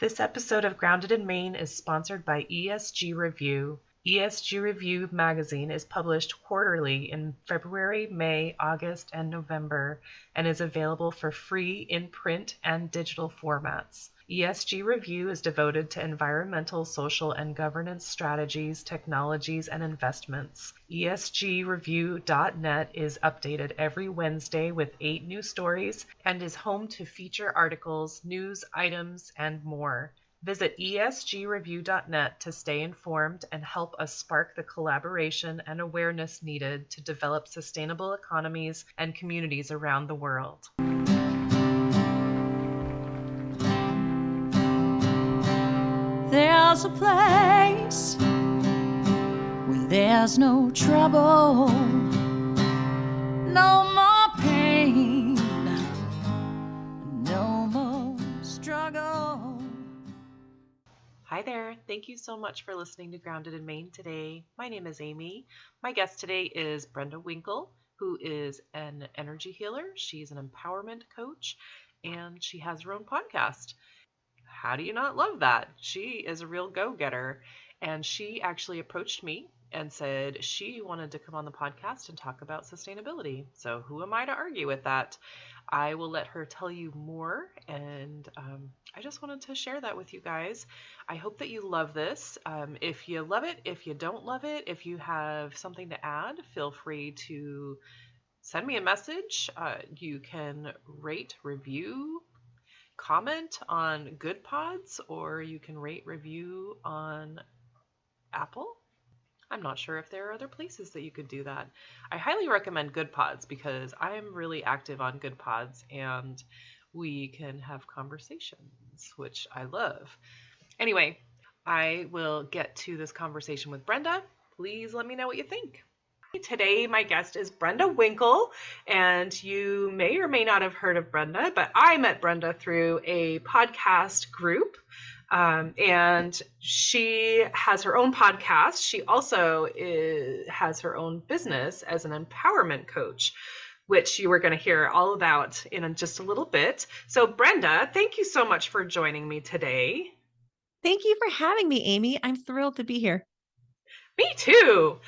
This episode of Grounded in Maine is sponsored by ESG Review. ESG Review magazine is published quarterly in February, May, August, and November, and is available for free in print and digital formats. ESG Review is devoted to environmental, social, and governance strategies, technologies, and investments. ESGreview.net is updated every Wednesday with 8 new stories and is home to feature articles, news items, and more. Visit esgreview.net to stay informed and help us spark the collaboration and awareness needed to develop sustainable economies and communities around the world. There's a place where there's no trouble, no more pain, no more struggle. Hi there. Thank you so much for listening to Grounded in Maine today. My name is Amy. My guest today is Brenda Winkle, who is an energy healer. She's an empowerment coach, and she has her own podcast. How do you not love that? She is a real go-getter, and she actually approached me and said she wanted to come on the podcast and talk about sustainability. So who am I to argue with that? I will let her tell you more, and I just wanted to share that with you guys. I hope that you love this. If you love it, if you don't love it, if you have something to add, feel free to send me a message. You can rate, review, comment on Good Pods, or you can rate, review on Apple. I'm not sure if there are other places that you could do that. I highly recommend Good Pods because I am really active on Good Pods and we can have conversations, which I love. Anyway, I will get to this conversation with Brenda. Please let me know what you think. Today, my guest is Brenda Winkle, and you may or may not have heard of Brenda, but I met Brenda through a podcast group, and she has her own podcast. She also has her own business as an empowerment coach, which you are going to hear all about in just a little bit. So, Brenda, thank you so much for joining me today. Thank you for having me, Amy. I'm thrilled to be here. Me too.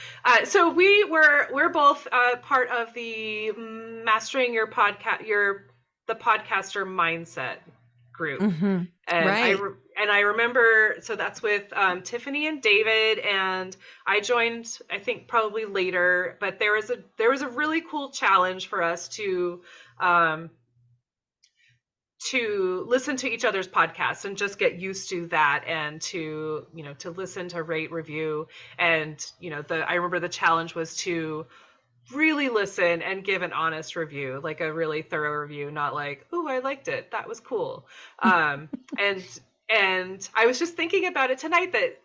So we're both part of the Mastering Your Podcast, the Podcaster Mindset group. Mm-hmm. And right. I remember, so that's with Tiffany and David, and I joined, I think probably later, but there was a really cool challenge for us to listen to each other's podcasts and just get used to that, and to listen, to rate, review. And, I remember the challenge was to really listen and give an honest review, like a really thorough review, not like, oh, I liked it, that was cool. And I was just thinking about it tonight that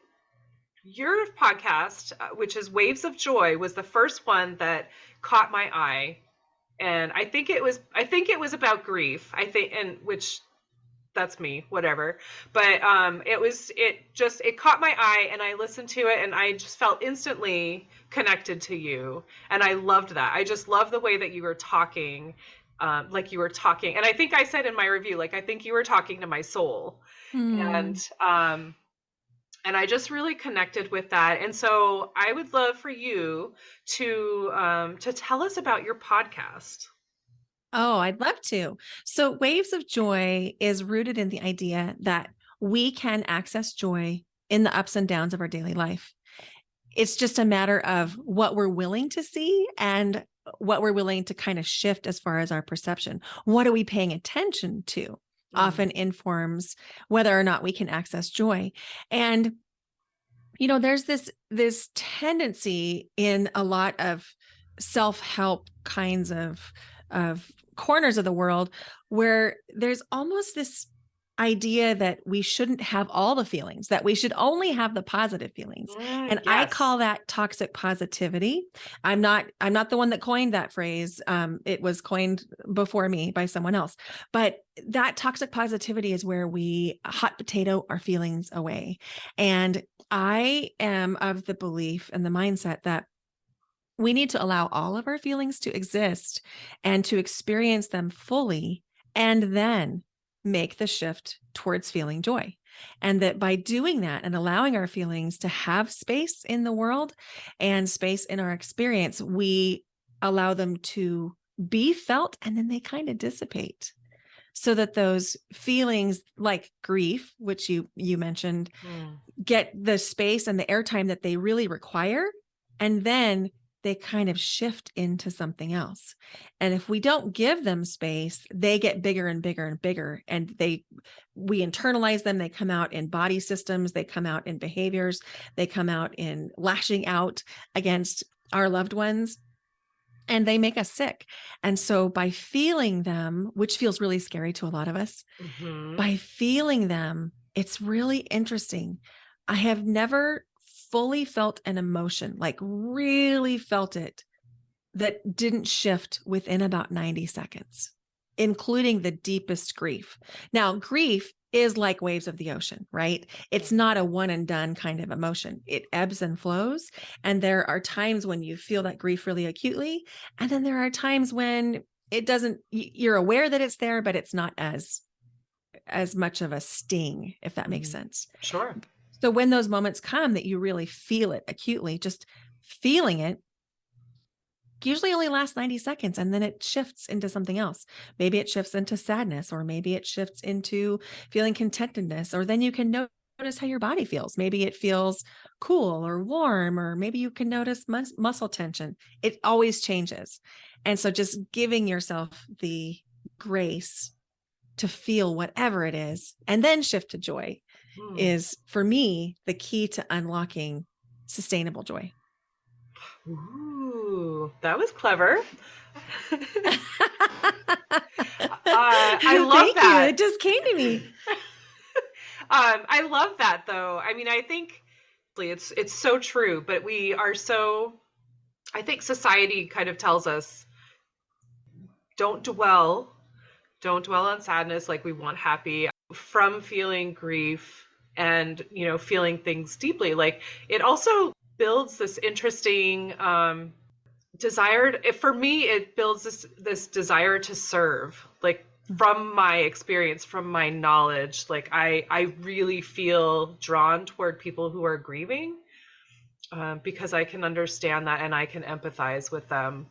your podcast, which is Waves of Joy, was the first one that caught my eye. And I think it was about grief. And which, that's me, whatever. But it caught my eye, and I listened to it, and I just felt instantly connected to you. And I loved that. I just love the way that you were talking, like you were talking. And I think I said in my review, like, I think you were talking to my soul. And I just really connected with that. And so I would love for you to tell us about your podcast. Oh, I'd love to. So Waves of Joy is rooted in the idea that we can access joy in the ups and downs of our daily life. It's just a matter of what we're willing to see and what we're willing to kind of shift as far as our perception. What are we paying attention to? Often informs whether or not we can access joy. And, there's this tendency in a lot of self-help kinds of corners of the world where there's almost this idea that we shouldn't have all the feelings, that we should only have the positive feelings. And Yes. I call that toxic positivity. I'm not the one that coined that phrase. It was coined before me by someone else. But that toxic positivity is where we hot potato our feelings away. And I am of the belief and the mindset that we need to allow all of our feelings to exist and to experience them fully, and then make the shift towards feeling joy. And that by doing that and allowing our feelings to have space in the world and space in our experience, we allow them to be felt, and then they kind of dissipate, so that those feelings like grief, which you mentioned, get the space and the airtime that they really require. And then they kind of shift into something else. And if we don't give them space, they get bigger and bigger and bigger. And we internalize them. They come out in body systems. They come out in behaviors. They come out in lashing out against our loved ones. And they make us sick. And so by feeling them, which feels really scary to a lot of us, by feeling them, it's really interesting. I have never fully felt an emotion, like really felt it, that didn't shift within about 90 seconds, including the deepest grief. Now, grief is like waves of the ocean, right? It's not a one and done kind of emotion. It ebbs and flows. And there are times when you feel that grief really acutely. And then there are times when it doesn't, you're aware that it's there, but it's not as much of a sting, if that makes sense. Sure. So when those moments come that you really feel it acutely, just feeling it usually only lasts 90 seconds, and then it shifts into something else. Maybe it shifts into sadness, or maybe it shifts into feeling contentedness, or then you can notice how your body feels. Maybe it feels cool or warm, or maybe you can notice muscle tension. It always changes. And so just giving yourself the grace to feel whatever it is and then shift to joy is, for me, the key to unlocking sustainable joy. Ooh, that was clever. I love that. It just came to me. I love that, though. I mean, I think it's so true, but we are so, I think society kind of tells us, don't dwell on sadness. Like, we want happy from feeling grief and, feeling things deeply. Like, it also builds this interesting desire. For me, it builds this desire to serve. Like, from my experience, from my knowledge, like I really feel drawn toward people who are grieving, because I can understand that and I can empathize with them.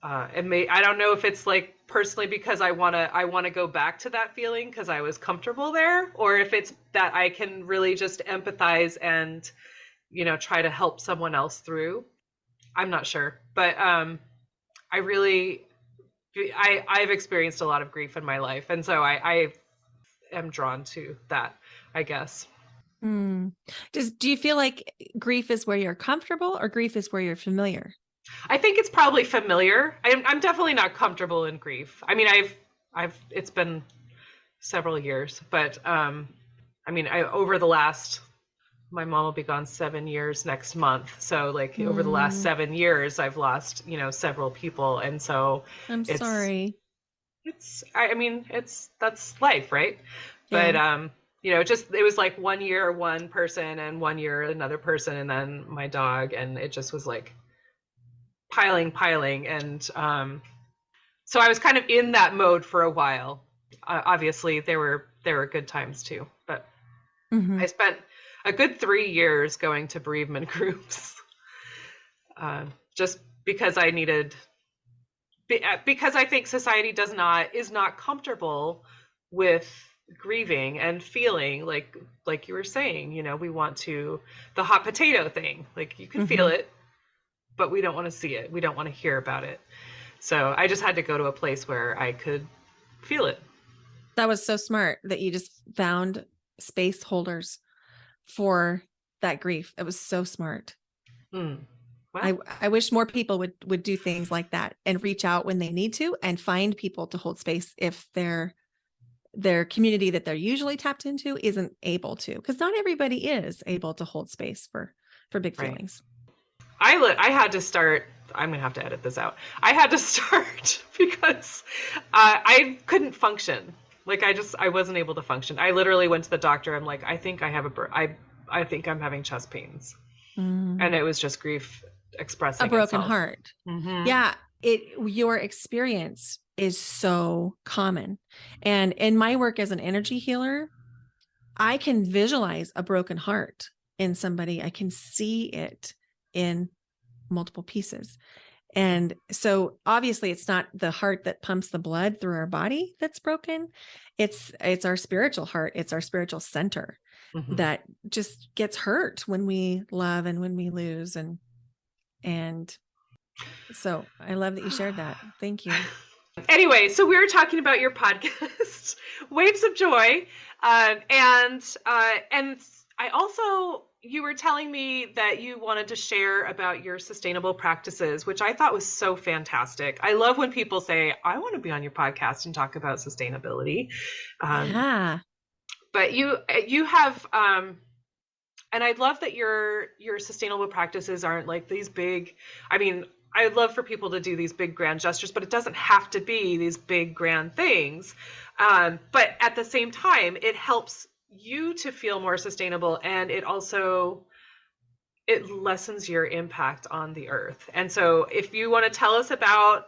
I don't know if it's like personally because I wanna go back to that feeling because I was comfortable there, or if it's that I can really just empathize and try to help someone else through. I'm not sure, but I've experienced a lot of grief in my life, and so I am drawn to that, I guess. Do you feel like grief is where you're comfortable, or grief is where you're familiar? I think it's probably familiar. I'm definitely not comfortable in grief. I mean, it's been several years, but over the last, my mom will be gone 7 years next month. So like over the last 7 years, I've lost, several people. And so I'm sorry. That's life, right? Yeah. But, it was like 1 year, one person, and 1 year, another person, and then my dog. And it just was like piling. And so I was kind of in that mode for a while. Obviously, there were good times too, but I spent a good 3 years going to bereavement groups, just because I needed, because I think society is not comfortable with grieving and feeling like you were saying, we want the hot potato thing, like you can feel it, but we don't want to see it. We don't want to hear about it. So I just had to go to a place where I could feel it. That was so smart that you just found space holders for that grief. It was so smart. Well, I wish more people would do things like that and reach out when they need to, and find people to hold space if their community that they're usually tapped into isn't able to, because not everybody is able to hold space for big feelings. I had to start. I'm gonna have to edit this out. I had to start because I couldn't function. Like I wasn't able to function. I literally went to the doctor. I'm like, I think I have I think I'm having chest pains, and it was just grief expressing a broken itself. Heart. Yeah, your experience is so common, and in my work as an energy healer, I can visualize a broken heart in somebody. I can see it in multiple pieces. And so obviously it's not the heart that pumps the blood through our body that's broken. It's our spiritual heart. It's our spiritual center that just gets hurt when we love and when we lose. And so I love that you shared that. Thank you. Anyway, so we were talking about your podcast, Waves of Joy, and I also, you were telling me that you wanted to share about your sustainable practices, which I thought was so fantastic. I love when people say, "I want to be on your podcast and talk about sustainability." Yeah. But you have, and I love that your sustainable practices aren't like these big. I mean, I'd love for people to do these big grand gestures, but it doesn't have to be these big grand things. But at the same time, it helps you to feel more sustainable, and it lessens your impact on the earth. And so if you want to tell us about,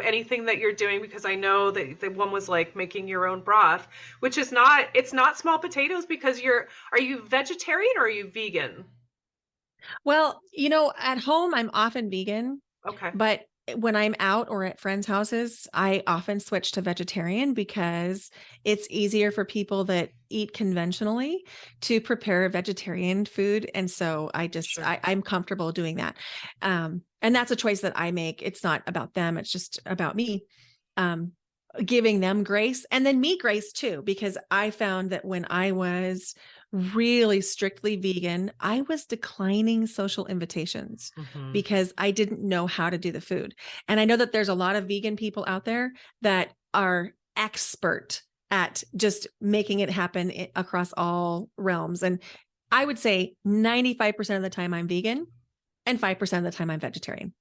anything that you're doing, because I know that the one was like making your own broth, which is it's not small potatoes, because are you vegetarian or are you vegan? Well, at home, I'm often vegan. Okay. But when I'm out or at friends' houses, I often switch to vegetarian because it's easier for people that eat conventionally to prepare vegetarian food. And so I'm comfortable doing that. And that's a choice that I make. It's not about them. It's just about me. Giving them grace and then me grace too, because I found that when I was really strictly vegan, I was declining social invitations because I didn't know how to do the food. And I know that there's a lot of vegan people out there that are expert at just making it happen across all realms. And I would say 95% of the time I'm vegan and 5% of the time I'm vegetarian.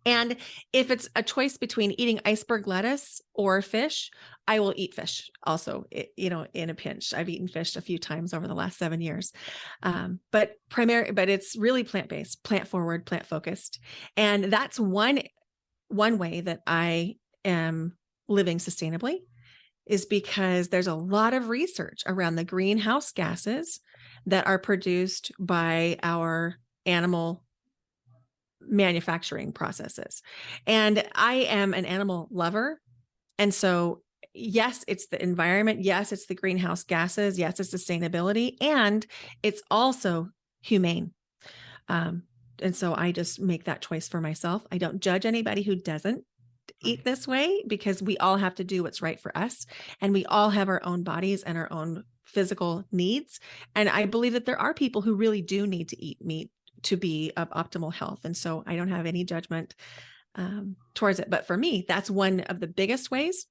And if it's a choice between eating iceberg lettuce or fish, I will eat fish also, in a pinch. I've eaten fish a few times over the last 7 years. But it's really plant-based, plant forward, plant focused. And that's one way that I am living sustainably, is because there's a lot of research around the greenhouse gases that are produced by our animal manufacturing processes. And I am an animal lover. And so, yes, it's the environment. Yes, it's the greenhouse gases. Yes, it's sustainability. And it's also humane. And so I just make that choice for myself. I don't judge anybody who doesn't eat this way, because we all have to do what's right for us. And we all have our own bodies and our own physical needs. And I believe that there are people who really do need to eat meat to be of optimal health. And so I don't have any judgment towards it. But for me, that's one of the biggest ways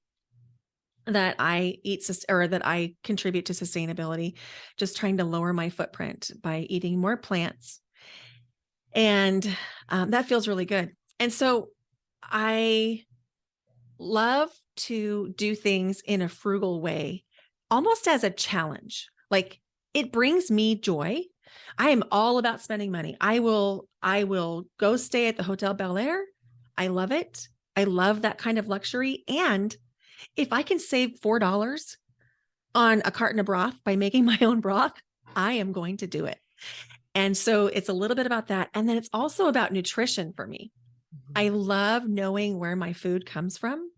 that I eat or that I contribute to sustainability, just trying to lower my footprint by eating more plants. And that feels really good. And so I love to do things in a frugal way, almost as a challenge. Like, it brings me joy. I am all about spending money. I will go stay at the Hotel Bel Air. I love it. I love that kind of luxury. And if I can save $4 on a carton of broth by making my own broth, I am going to do it. And so it's a little bit about that. And then it's also about nutrition for me. I love knowing where my food comes from.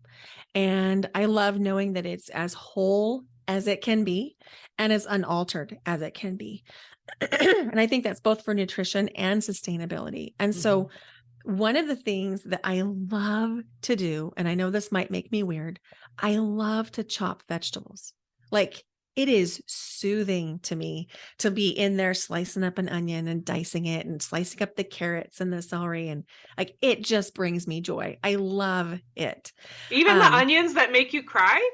And I love knowing that it's as whole as it can be and as unaltered as it can be. And I think that's both for nutrition and sustainability. And so one of the things that I love to do, and I know this might make me weird, I love to chop vegetables. Like, it is soothing to me to be in there slicing up an onion and dicing it and slicing up the carrots and the celery. And like, it just brings me joy. I love it. Even the onions that make you cry?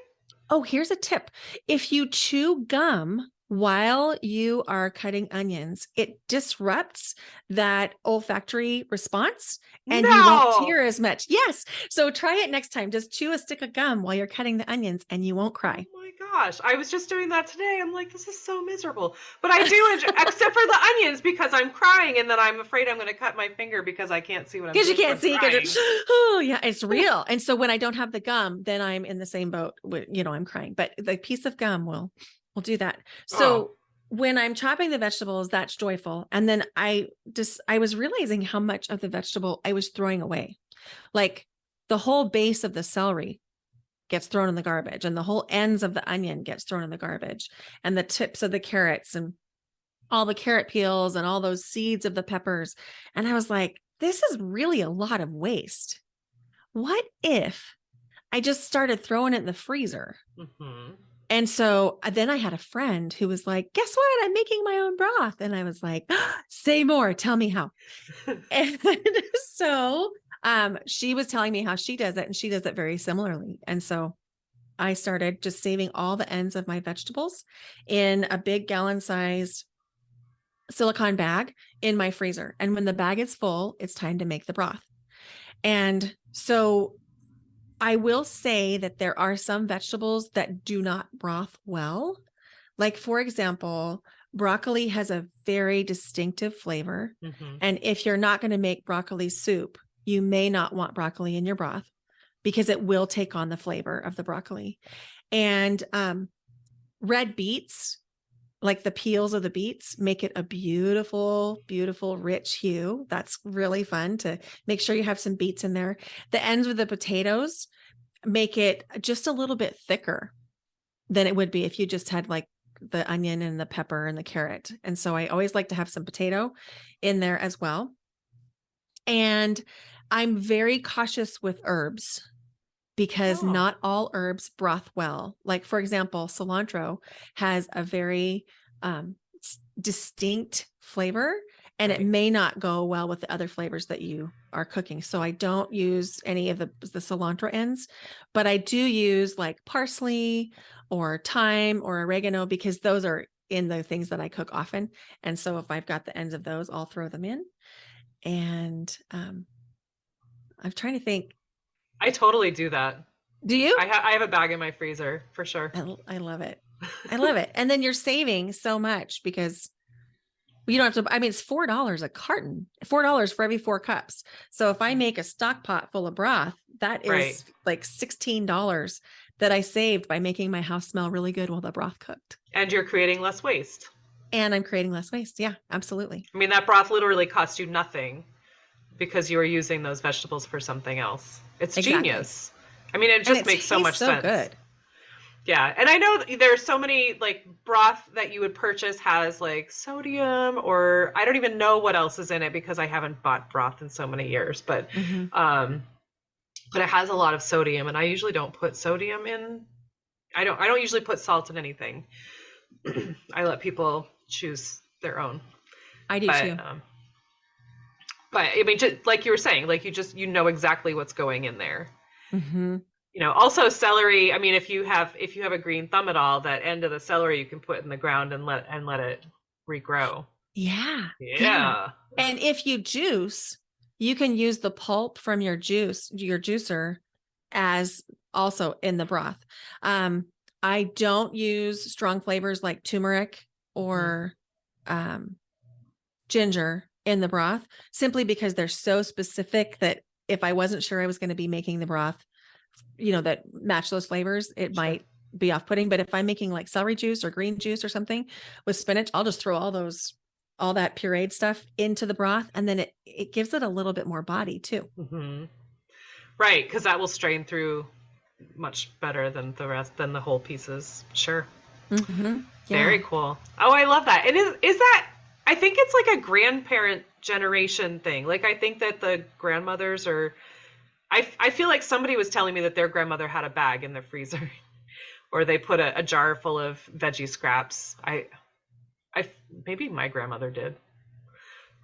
Oh, here's a tip. If you chew gum while you are cutting onions, it disrupts that olfactory response and you won't tear as much. Yes. So try it next time. Just chew a stick of gum while you're cutting the onions and you won't cry. Oh my gosh. I was just doing that today. I'm like, this is so miserable. But I do, except for the onions, because I'm crying and then I'm afraid I'm going to cut my finger because I can't see what I'm doing. Because you can't see. Oh, yeah, it's real. And so when I don't have the gum, then I'm in the same boat with, I'm crying. But the piece of gum will we'll do that. Oh. So when I'm chopping the vegetables, that's joyful. And then I was realizing how much of the vegetable I was throwing away. Like the whole base of the celery gets thrown in the garbage, and the whole ends of the onion gets thrown in the garbage, and the tips of the carrots, and all the carrot peels, and all those seeds of the peppers. And I was like, this is really a lot of waste. What if I just started throwing it in the freezer? Mm-hmm. And so then I had a friend who was like, guess what? I'm making my own broth. And I was like, say more, tell me how. And so she was telling me how she does it, and she does it very similarly. And so I started just saving all the ends of my vegetables in a big gallon-sized silicone bag in my freezer. And when the bag is full, it's time to make the broth. And so I will say that there are some vegetables that do not broth well. Like, for example, broccoli has a very distinctive flavor. Mm-hmm. And if you're not going to make broccoli soup, you may not want broccoli in your broth because it will take on the flavor of the broccoli. And red beets, like the peels of the beets, make it a beautiful, beautiful, rich hue. That's really fun to make sure you have some beets in there. The ends of the potatoes make it just a little bit thicker than it would be if you just had like the onion and the pepper and the carrot. And so I always like to have some potato in there as well. And I'm very cautious with herbs because not all herbs broth well. Like, for example, cilantro has a very distinct flavor, and it may not go well with the other flavors that you are cooking. So I don't use any of the cilantro ends, but I do use like parsley or thyme or oregano because those are in the things that I cook often. And so if I've got the ends of those, I'll throw them in. And I'm trying to think. I totally do that. Do you? I have a bag in my freezer for sure. I love it. I love it. And then you're saving so much because you don't have to, I mean, it's $4 a carton, $4 for every 4 cups. So if I make a stock pot full of broth, that is like $16 that I saved by making my house smell really good while the broth cooked. And you're creating less waste. And I'm creating less waste. Yeah, absolutely. I mean, that broth literally cost you nothing because you were using those vegetables for something else. It's genius. I mean, it just makes so much sense. Good. Yeah. And I know there's so many like broth that you would purchase has like sodium, or I don't even know what else is in it because I haven't bought broth in so many years, but it has a lot of sodium, and I usually don't put sodium in. I don't usually put salt in anything. I let people choose their own. I do too. But I mean, just like you were saying, like you know exactly what's going in there. Mm-hmm. You know, also celery. I mean, if you have a green thumb at all, that end of the celery you can put in the ground and let it regrow. Yeah. Yeah. And if you juice, you can use the pulp from your juicer as also in the broth. I don't use strong flavors like turmeric or ginger in the broth, simply because they're so specific that if I wasn't sure I was going to be making the broth, you know, that match those flavors, it might be off-putting. But if I'm making like celery juice or green juice or something with spinach, I'll just throw all that pureed stuff into the broth, and then it gives it a little bit more body too. Mm-hmm. Right, because that will strain through much better than the whole pieces. Sure. Mm-hmm. Yeah. Very cool. Oh, I love that. And is that, I think it's like a grandparent generation thing. Like, I think that the grandmothers I feel like somebody was telling me that their grandmother had a bag in their freezer or they put a jar full of veggie scraps. I maybe my grandmother did,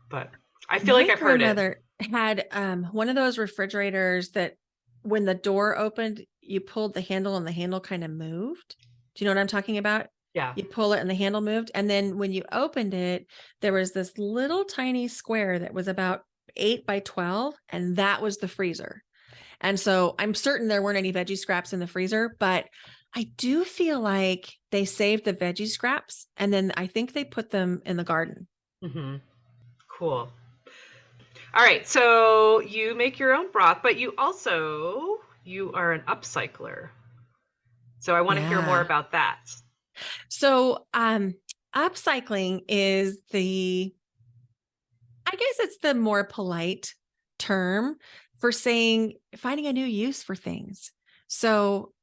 but I feel like I've heard it. My grandmother had one of those refrigerators that when the door opened, you pulled the handle and the handle kind of moved. Do you know what I'm talking about? Yeah. You pull it and the handle moved. And then when you opened it, there was this little tiny square that was about 8 by 12. And that was the freezer. And so I'm certain there weren't any veggie scraps in the freezer, but I do feel like they saved the veggie scraps. And then I think they put them in the garden. Mm-hmm. Cool. All right. So you make your own broth, but you are an upcycler. So I want to hear more about that. So, upcycling is I guess it's the more polite term for saying finding a new use for things. So,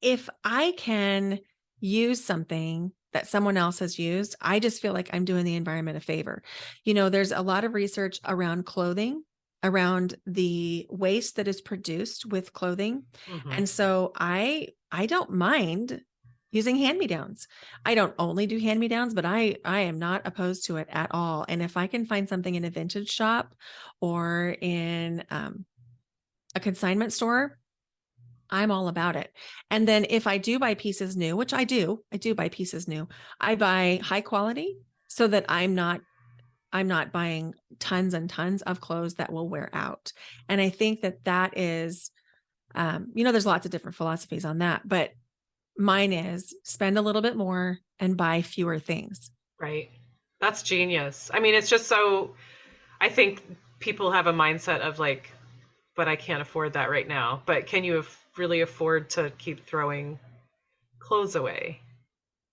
if I can use something that someone else has used, I just feel like I'm doing the environment a favor. There's a lot of research around clothing, around the waste that is produced with clothing. Mhm. And so I don't mind using hand-me-downs. I don't only do hand-me-downs, but I am not opposed to it at all. And if I can find something in a vintage shop or in a consignment store, I'm all about it. And then if I do buy pieces new, which I do buy pieces new. I buy high quality so that I'm not buying tons and tons of clothes that will wear out. And I think that is there's lots of different philosophies on that, but mine is spend a little bit more and buy fewer things. Right. That's genius. I mean, it's just so, I think people have a mindset of like, but I can't afford that right now. But can you really afford to keep throwing clothes away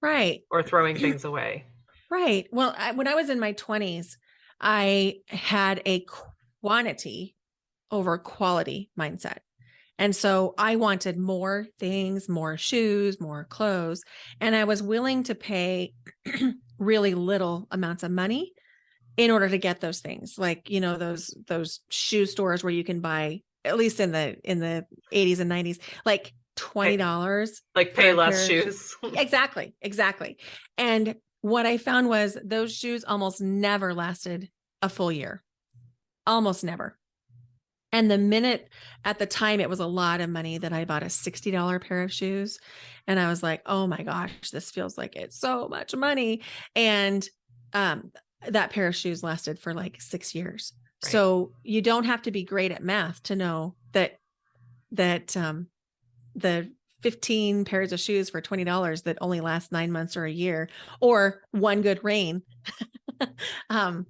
Right. or throwing things away? Right. Well, when I was in my 20s, I had a quantity over quality mindset. And so I wanted more things, more shoes, more clothes, and I was willing to pay really little amounts of money in order to get those things. Like, those shoe stores where you can buy, at least in the 80s and 90s, like Pay, $20 like for pay a less pair of shoes. Exactly, exactly. And what I found was those shoes almost never lasted a full year. Almost never. And the minute at the time it was a lot of money that I bought a $60 pair of shoes. And I was like, oh my gosh, this feels like it's so much money. And um, that pair of shoes lasted for like 6 years. Right. So you don't have to be great at math to know that the 15 pairs of shoes for $20 that only last 9 months or a year, or one good rain, um,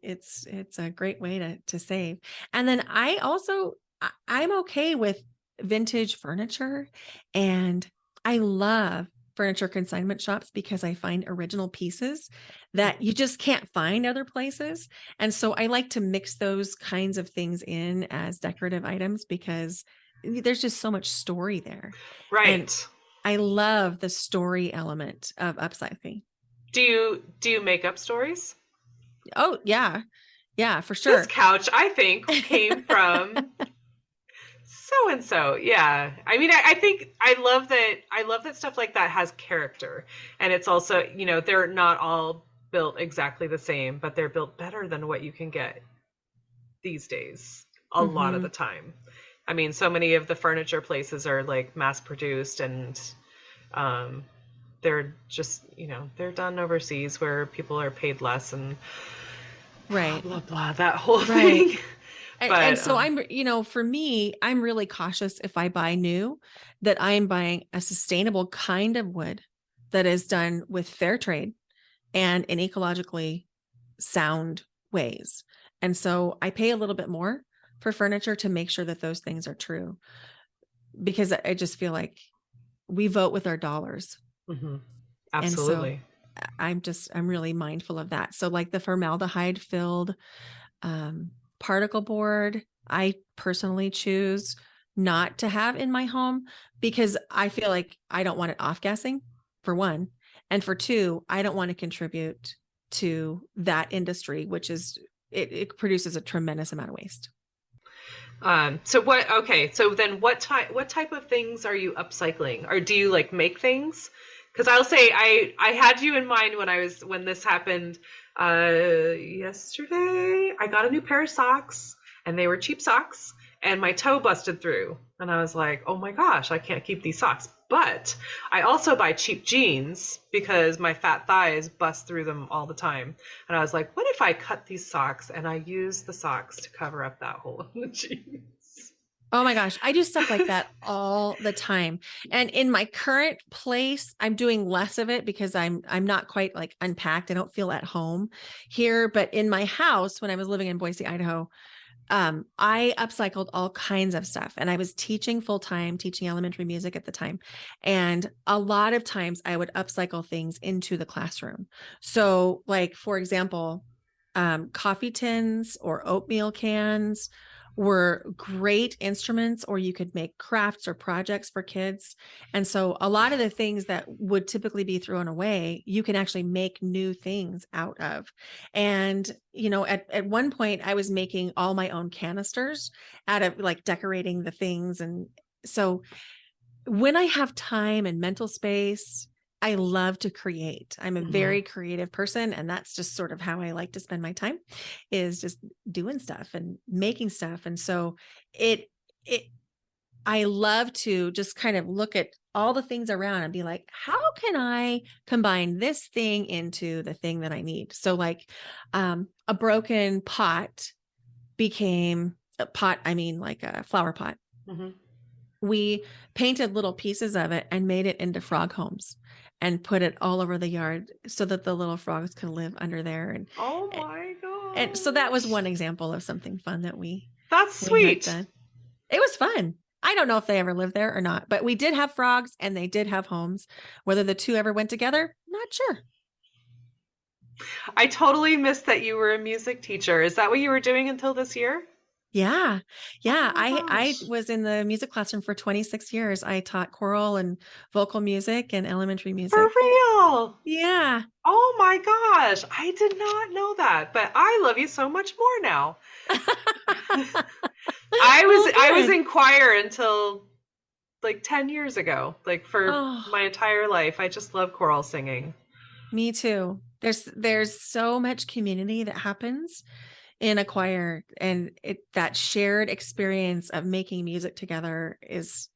it's a great way to save. And then I'm okay with vintage furniture, and I love furniture consignment shops because I find original pieces that you just can't find other places. And so I like to mix those kinds of things in as decorative items because there's just so much story there. And Right. I love the story element of upcycling. Do you make up stories? Oh, yeah. Yeah, for This sure. couch, I think, came from so and so. Yeah. I mean, I think I love that stuff like that has character. And it's also, they're not all built exactly the same, but they're built better than what you can get these days a lot of the Hmm. time. I mean, so many of the furniture places are like mass produced, and um they're just, they're done overseas where people are paid less and blah Right. blah blah, that whole Right. thing. And But so for me, I'm really cautious if I buy new that I am buying a sustainable kind of wood that is done with fair trade and in ecologically sound ways. And so I pay a little bit more for furniture to make sure that those things are true because I just feel like we vote with our dollars. mhm, And so absolutely. I'm really mindful of that. So like the formaldehyde filled um, particle board, I personally choose not to have in my home because I feel like I don't want it off gassing, for one. And for two, I don't want to contribute to that industry, which is it produces a tremendous amount of waste. So then what type of things are you upcycling? Or do you like make things? Because I'll say I had you in mind when this happened yesterday. I got a new pair of socks, and they were cheap socks, and my toe busted through. And I was like, oh my gosh, I can't keep these socks. But I also buy cheap jeans because my fat thighs bust through them all the time. And I was like, what if I cut these socks and I use the socks to cover up that hole in the jeans? Oh my gosh, I do stuff like that all the time. And in my current place, I'm doing less of it because I'm not quite like unpacked. I don't feel at home here, but in my house when I was living in Boise, Idaho, I upcycled all kinds of stuff, and I was teaching full time, teaching elementary music at the time. And a lot of times I would upcycle things into the classroom. So, like, for example, coffee tins or oatmeal cans were great instruments, or you could make crafts or projects for kids. And so a lot of the things that would typically be thrown away, you can actually make new things out of. And, at one point I was making all my own canisters out of, like, decorating the things. And so when I have time and mental space, I love to create. I'm a very creative person, and that's just sort of how I like to spend my time, is just doing stuff and making stuff. And so it it I love to just kind of look at all the things around and be like, how can I combine this thing into the thing that I need? So, like, a broken pot became a pot, I mean, like a flower pot. Mm-hmm. We painted little pieces of it and made it into frog homes and put it all over the yard so that the little frogs could live under there. Oh my And so that was gosh. one example of something fun that That's we had sweet. done. It was fun. I don't know if they ever lived there or not, but we did have frogs and they did have homes. Whether the two ever went together, not sure. I totally missed that you were a music teacher. Is that what you were doing until this year? Yeah. Yeah. Oh my I gosh. was in the music classroom for 26 years. I taught choral and vocal music and elementary For music. real. Yeah. Oh my gosh. I did not know that, but I love you so much more now. Well, I was good. in choir until like 10 years ago, like for Oh, my entire life. I just love choral singing. me too. There's so much community that happens in a choir, and that shared experience of making music together is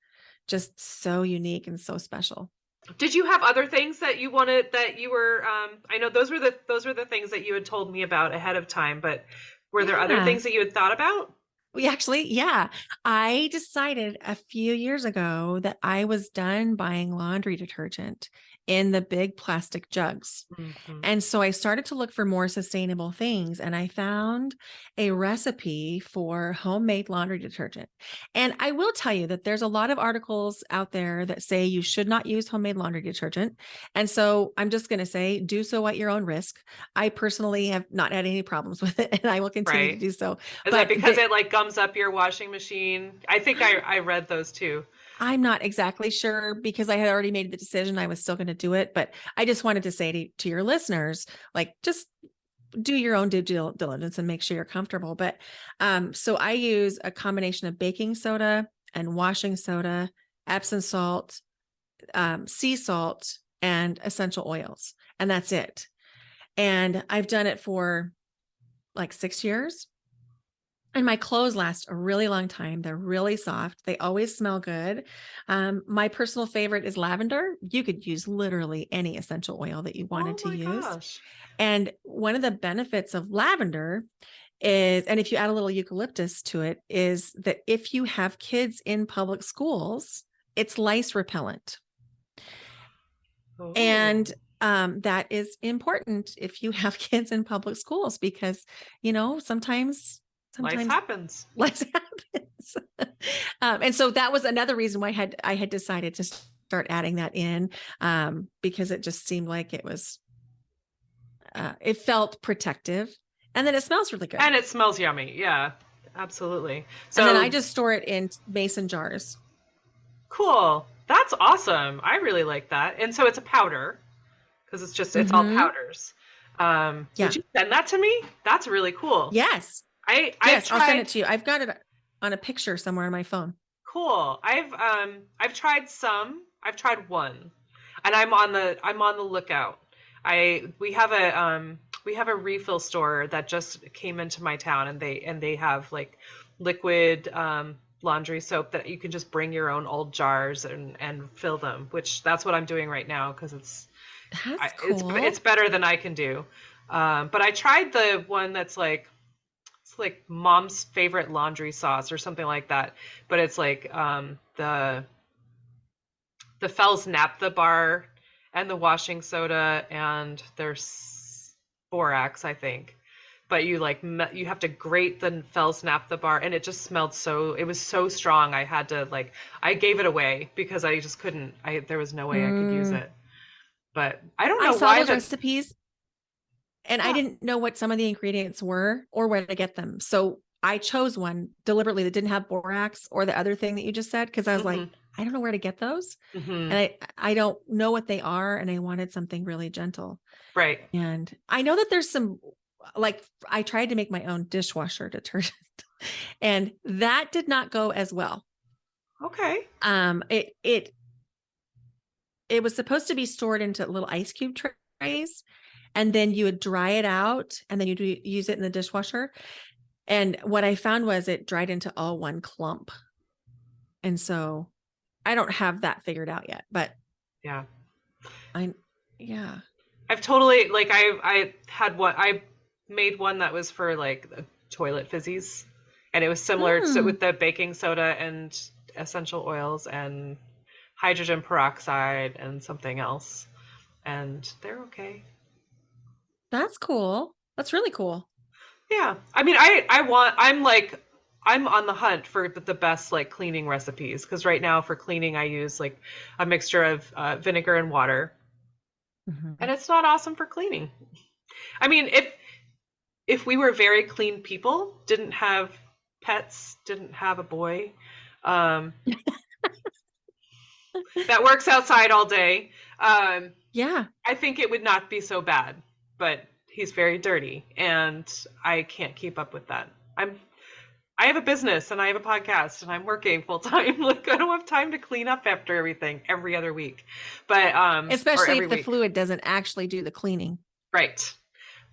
just so unique and so special. Did you have other things that you wanted that you were I know those were the things that you had told me about ahead of time, but were there other Yeah. things that you had thought about? We actually, yeah, I decided a few years ago that I was done buying laundry detergent in the big plastic jugs. Hmm. And so I started to look for more sustainable things, and I found a recipe for homemade laundry detergent. And I will tell you that there's a lot of articles out there that say you should not use homemade laundry detergent. And so I'm just going to say, do so at your own risk. I personally have not had any problems with it, and I will continue to Right. do so. Is that But because it like gums up your washing machine? I think I read those too. I'm not exactly sure, because I had already made the decision I was still going to do it. But I just wanted to say to your listeners, like, just do your own due diligence and make sure you're comfortable. But so I use a combination of baking soda and washing soda, Epsom salt, sea salt, and essential oils. And that's it. And I've done it for like 6 years. And my clothes last a really long time. They're really soft. They always smell good. My personal favorite is lavender. You could use literally any essential oil that you wanted Oh to my use. gosh. And one of the benefits of lavender is, and if you add a little eucalyptus to it, is that if you have kids in public schools, it's lice repellent. Oh, And that is important if you have kids in public schools, because, life sometimes happens. life happens. And so that was another reason why I had decided to start adding that in, because it just seemed like it felt protective, and then it smells really good. And it smells yummy. Yeah, absolutely. And then I So just store it in mason jars. cool. That's awesome. I really like that. And so it's a powder because it's all Mm-hmm. powders. Would Yeah. you send that to me? That's really cool. Yes. I've Yes. I'll send it tried to you. I've got it on a picture somewhere on my phone. cool. I've tried some. I've tried one. And I'm on the lookout. I we have a refill store that just came into my town, and they have like liquid laundry soap that you can just bring your own old jars and fill them, which that's what I'm doing right now because That's it's cool. better than I can do. But I tried the one that's like it's like mom's favorite laundry sauce or something like that, but it's like the Fells Naphtha bar and the washing soda and there's borax, I think. but you like you have to grate the fells naphtha bar, and it just smelled so. It was so strong. I had to like I gave it away because I just couldn't. There was no way I could use Mm, it. But I don't I know saw why those that. recipes and I Yeah. didn't know what some of the ingredients were or where to get them. So I chose one deliberately that didn't have borax or the other thing that you just said, because I was like, Hmm. I don't know where to get those. Hmm. And I don't know what they are. And I wanted something really gentle. Right. And I know that there's some, like, I tried to make my own dishwasher detergent and that did not go as well. Okay. It was supposed to be stored into little ice cube trays, and then you would dry it out and then you'd use it in the dishwasher. And what I found was it dried into all one clump. And so I don't have that figured out yet, but Yeah. I, yeah. I've totally like I had one. I made one that was for like toilet fizzies, and it was similar to Mm, with the baking soda and essential oils and hydrogen peroxide and something else, and they're okay. that's cool. That's really cool. Yeah, I mean, I'm on the hunt for the best like cleaning recipes because right now for cleaning I use like a mixture of vinegar and water, and Mhm. it's not awesome for cleaning. I mean, if we were very clean people, didn't have pets, didn't have a boy, um, that works outside all day, Yeah. I think it would not be so bad. But he's very dirty, and I can't keep up with that. I have a business and I have a podcast and I'm working full time. Like I don't have time to clean up after everything every other week, but or Especially every if the week. fluid doesn't actually do the cleaning. Right.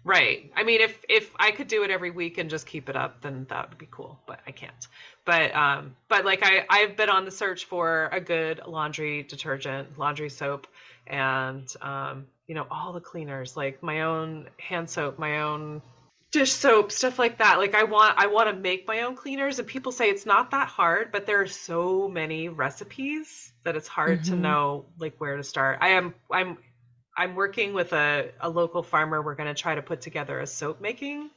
Right. I mean, if I could do it every week and just keep it up, then that would be cool. But I can't. But like I've been on the search for a good laundry detergent, laundry soap, and you know all the cleaners, like my own hand soap, my own dish soap, stuff like that. Like I want to make my own cleaners, and people say it's not that hard, but there are so many recipes that it's hard to Hmm. know like where to start. I'm working with a local farmer. We're going to try to put together a soap making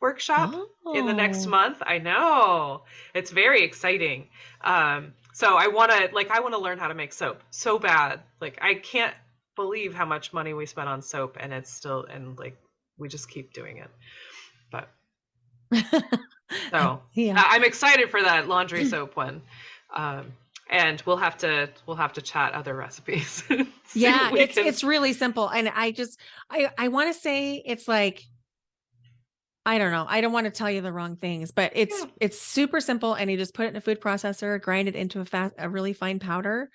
workshop in the next Oh, month. I know. It's very exciting. So I want to learn how to make soap so bad. Like I can't believe how much money we spent on soap and it's still and like we just keep doing it. But so yeah. I'm excited for that laundry soap one. Um, and we'll have to chat other recipes. See what Yeah, we can. it's really simple. And I want to say it's like, I don't know. I don't want to tell you the wrong things, but Yeah. it's super simple and you just put it in a food processor, grind it into a really fine powder.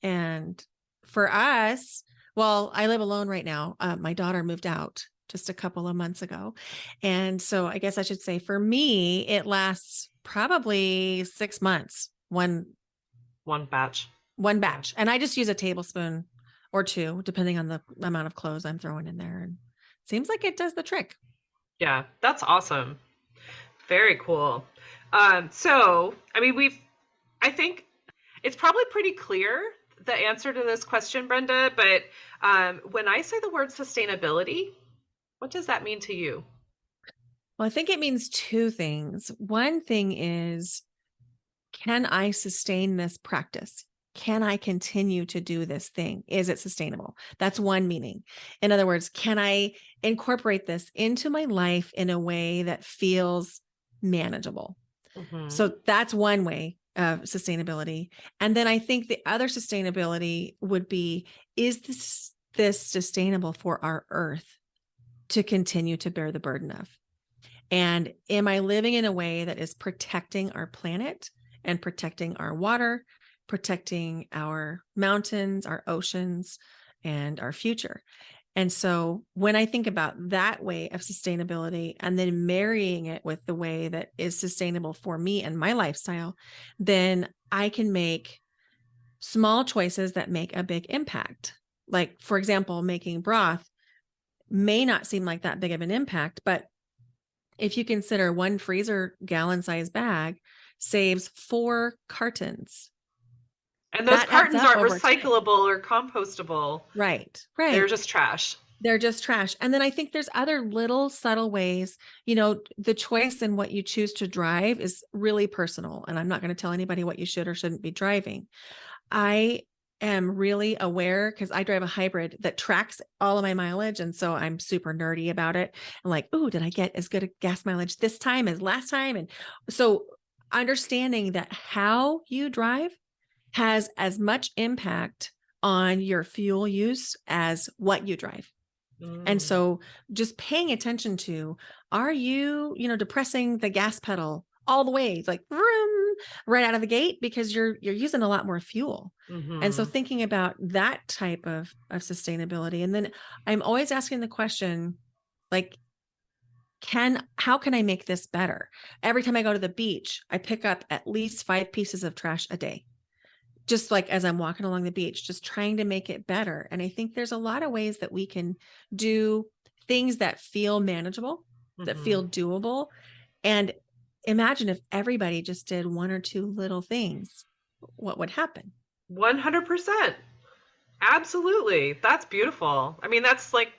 And for us, well, I live alone right now. My daughter moved out just a couple of months ago. And so I guess I should say for me, it lasts probably 6 months, One batch. one Yeah. batch. And I just use a tablespoon or two, depending on the amount of clothes I'm throwing in there. And it seems like it does the trick. Yeah. That's awesome. Very cool. So, I mean, I think it's probably pretty clear the answer to this question, Brenda, but when I say the word sustainability, what does that mean to you? Well, I think it means two things. One thing is, can I sustain this practice? Can I continue to do this thing? Is it sustainable? That's one meaning. In other words, can I incorporate this into my life in a way that feels manageable? Hmm. So that's one way of sustainability. And then I think the other sustainability would be, is this sustainable for our earth to continue to bear the burden of? And am I living in a way that is protecting our planet and protecting our water, protecting our mountains, our oceans, and our future? And so when I think about that way of sustainability and then marrying it with the way that is sustainable for me and my lifestyle, then I can make small choices that make a big impact. Like, for example, making broth may not seem like that big of an impact, but if you consider one freezer gallon size bag saves 4 cartons, And those that adds cartons up aren't over time. recyclable or compostable. Right, They're right. just trash. They're just trash. And then I think there's other little subtle ways, the choice in what you choose to drive is really personal. And I'm not going to tell anybody what you should or shouldn't be driving. I am really aware because I drive a hybrid that tracks all of my mileage. And so I'm super nerdy about it. I'm like, oh, did I get as good a gas mileage this time as last time? And so understanding that how you drive has as much impact on your fuel use as what you drive. And so just paying attention to, are you, depressing the gas pedal all the way, like vroom, right out of the gate, because you're using a lot more fuel. And so thinking about that type of sustainability. And then I'm always asking the question, like, how can I make this better? Every time I go to the beach, I pick up at least 5 pieces of trash a day. Just like as I'm walking along the beach, just trying to make it better. And I think there's a lot of ways that we can do things that feel manageable, that feel doable. And imagine if everybody just did 1 or 2 little things, what would happen? 100%. Absolutely. That's beautiful. I mean, that's like,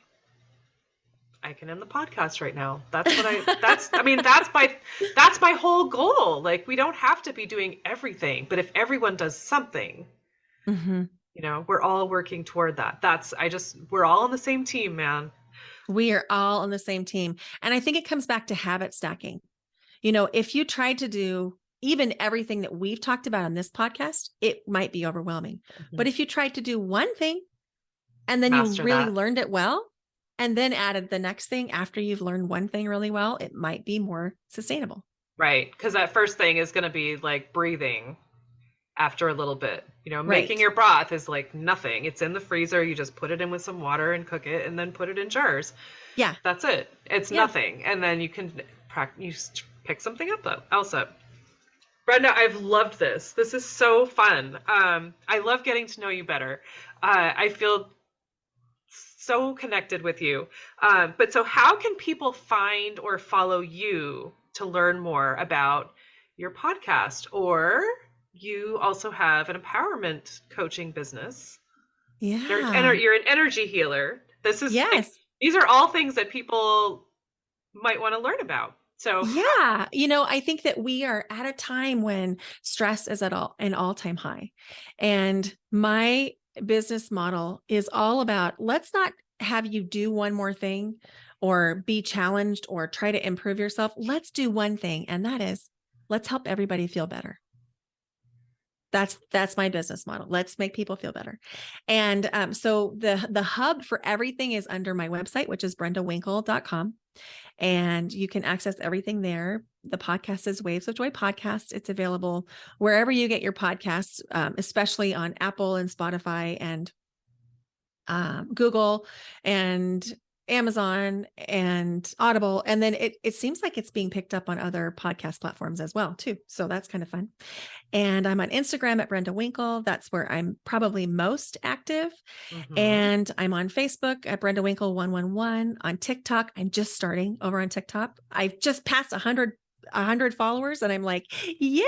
I can end the podcast right now. That's my whole goal. Like, we don't have to be doing everything, but if everyone does something, we're all working toward that. We're all on the same team, man. We are all on the same team. And I think it comes back to habit stacking. If you tried to do even everything that we've talked about on this podcast, it might be overwhelming. But if you tried to do one thing and then you really learned it well, and then added the next thing after you've learned one thing really well, it might be more sustainable. Right. Because that first thing is going to be like breathing after a little bit. Making your broth is like nothing. It's in the freezer. You just put it in with some water and cook it and then put it in jars. Yeah. That's it. It's nothing. And then you can pick something else up. Brenda, I've loved this. This is so fun. I love getting to know you better. I feel so connected with you. But so how can people find or follow you to learn more about your podcast? Or you also have an empowerment coaching business. Yeah. You're an energy healer. These are all things that people might want to learn about. So yeah, I think that we are at a time when stress is at an all-time high. And my business model is all about, let's not have you do one more thing or be challenged or try to improve yourself. Let's do one thing. And that is, let's help everybody feel better. That's my business model. Let's make people feel better. And so the hub for everything is under my website, which is brendawinkle.com. And you can access everything there. The podcast is Waves of Joy Podcast. It's available wherever you get your podcasts, especially on Apple and Spotify and Google and Amazon and Audible. And then it seems like it's being picked up on other podcast platforms as well, too. So that's kind of fun. And I'm on Instagram at Brenda Winkle. That's where I'm probably most active. And I'm on Facebook at Brenda Winkle 111. On TikTok, I'm just starting over on TikTok. I've just passed 100 followers, and I'm like, yay,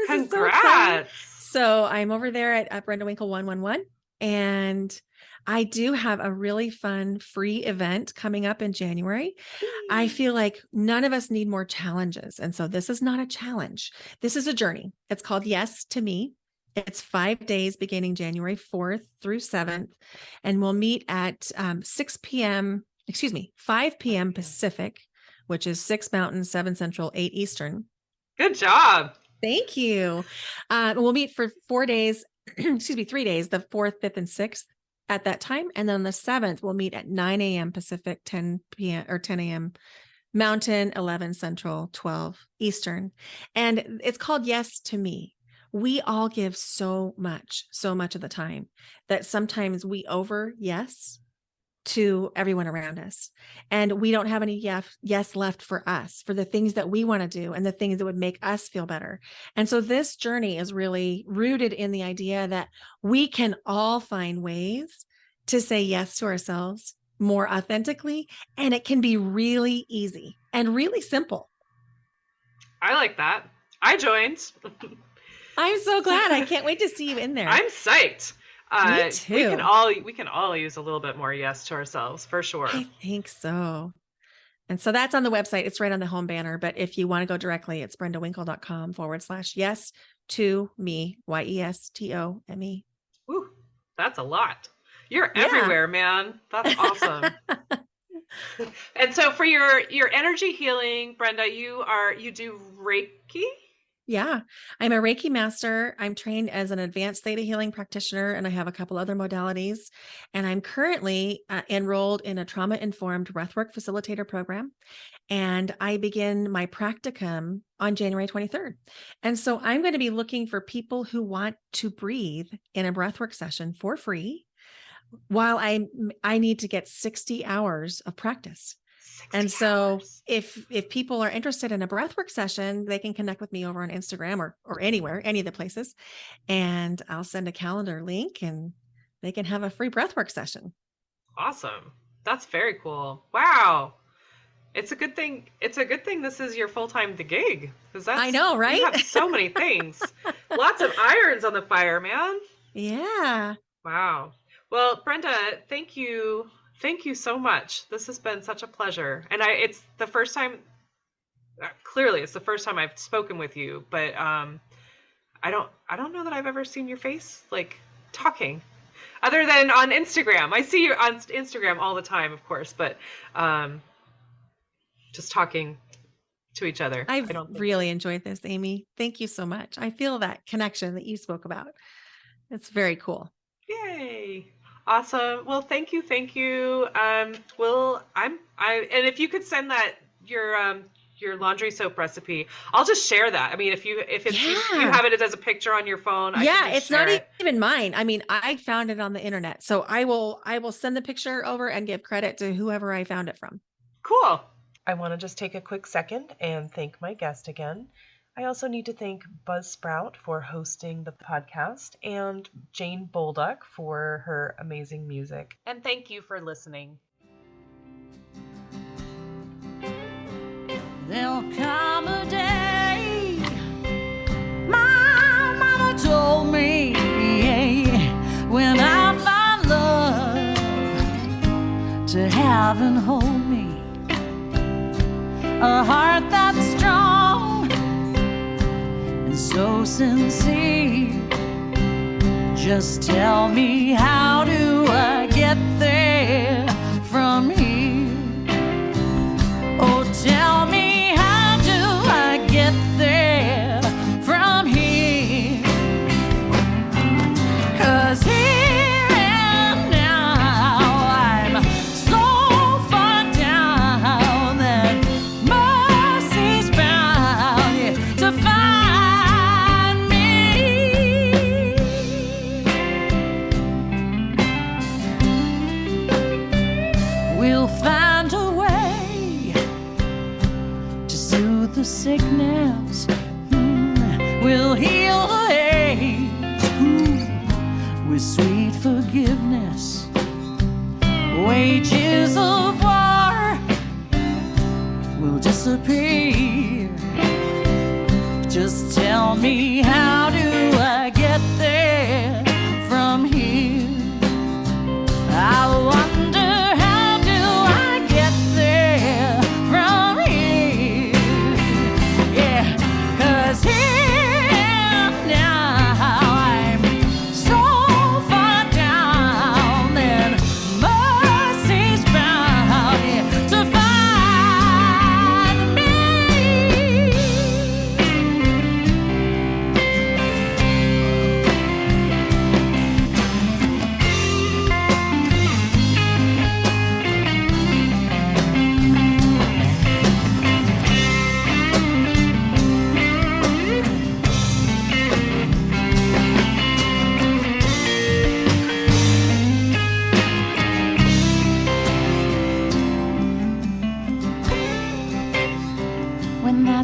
this is so exciting. So I'm over there at Brenda Winkle 111. And I do have a really fun free event coming up in January. I feel like none of us need more challenges. And so this is not a challenge. This is a journey. It's called Yes to Me. It's 5 days beginning January 4th through 7th. And we'll meet at 5 p.m. Pacific, which is 6 Mountain, 7 Central, 8 Eastern. Good job. Thank you. We'll meet for 4 days, 3 days, the 4th, 5th, and 6th. At that time. And then the 7th, we'll meet at 9 a.m. Pacific, 10 p.m. or 10 a.m. Mountain, 11 Central, 12 Eastern. And it's called Yes to Me. We all give so much of the time that sometimes we over yes to everyone around us. And we don't have any yes left for us, for the things that we want to do and the things that would make us feel better. And so this journey is really rooted in the idea that we can all find ways to say yes to ourselves more authentically. And it can be really easy and really simple. I like that. I joined. I'm so glad. I can't wait to see you in there. I'm psyched. Me We can all use a little bit more yes to ourselves for sure. I think so. And so that's on the website. It's right on the home banner. But if you want to go directly, it's brendawinkle.com/yes to me, YESTOME. Ooh, that's a lot. You're everywhere, man. That's awesome. And so for your energy healing, Brenda, you do Reiki? Yeah, I'm a Reiki master. I'm trained as an advanced theta healing practitioner, and I have a couple other modalities. And I'm currently enrolled in a trauma-informed breathwork facilitator program. And I begin my practicum on January 23rd. And so I'm going to be looking for people who want to breathe in a breathwork session for free, while I need to get 60 hours of practice. And so if people are interested in a breathwork session, they can connect with me over on Instagram or anywhere, any of the places, and I'll send a calendar link and they can have a free breathwork session. Awesome. That's very cool. Wow. It's a good thing. It's a good thing this is your full-time gig, because I know, right? You have so many things. Lots of irons on the fire, man. Yeah. Wow. Well, Brenda, thank you. Thank you so much. This has been such a pleasure. And it's the first time, clearly it's the first time I've spoken with you, but I don't know that I've ever seen your face like talking, other than on Instagram. I see you on Instagram all the time, of course, but just talking to each other. I've really enjoyed this, Amy. Thank you so much. I feel that connection that you spoke about. It's very cool. Yay. Awesome. Well, thank you. And if you could send that your laundry soap recipe, I'll just share that. I mean, if you have it as a picture on your phone, it's not even mine. I mean, I found it on the internet, so I will send the picture over and give credit to whoever I found it from. Cool. I want to just take a quick second and thank my guest again. I also need to thank Buzzsprout for hosting the podcast and Jane Bolduck for her amazing music. And thank you for listening. There'll come a day, my mama told me, when I find love to have and hold me, a heart that's strong so sincere. Just tell me, how do I get there from here? Oh, tell me, how do I get there from here? 'Cause here and now I'm so far down that mercy's bound to find. Find a way to soothe the sickness. We'll heal the ache with sweet forgiveness. Wages of war will disappear. Just tell me, how do I get there from here? I wonder,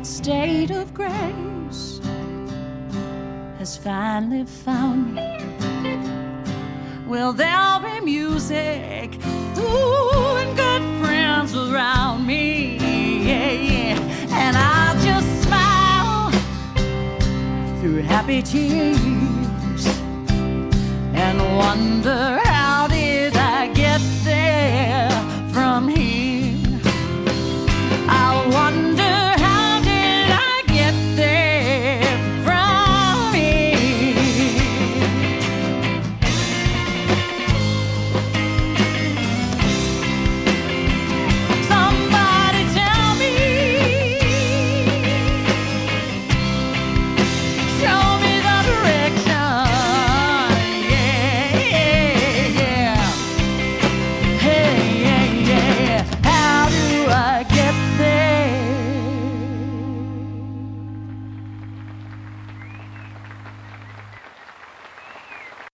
state of grace has finally found me, well, there'll be music, ooh, and good friends around me, and I'll just smile through happy tears and wonder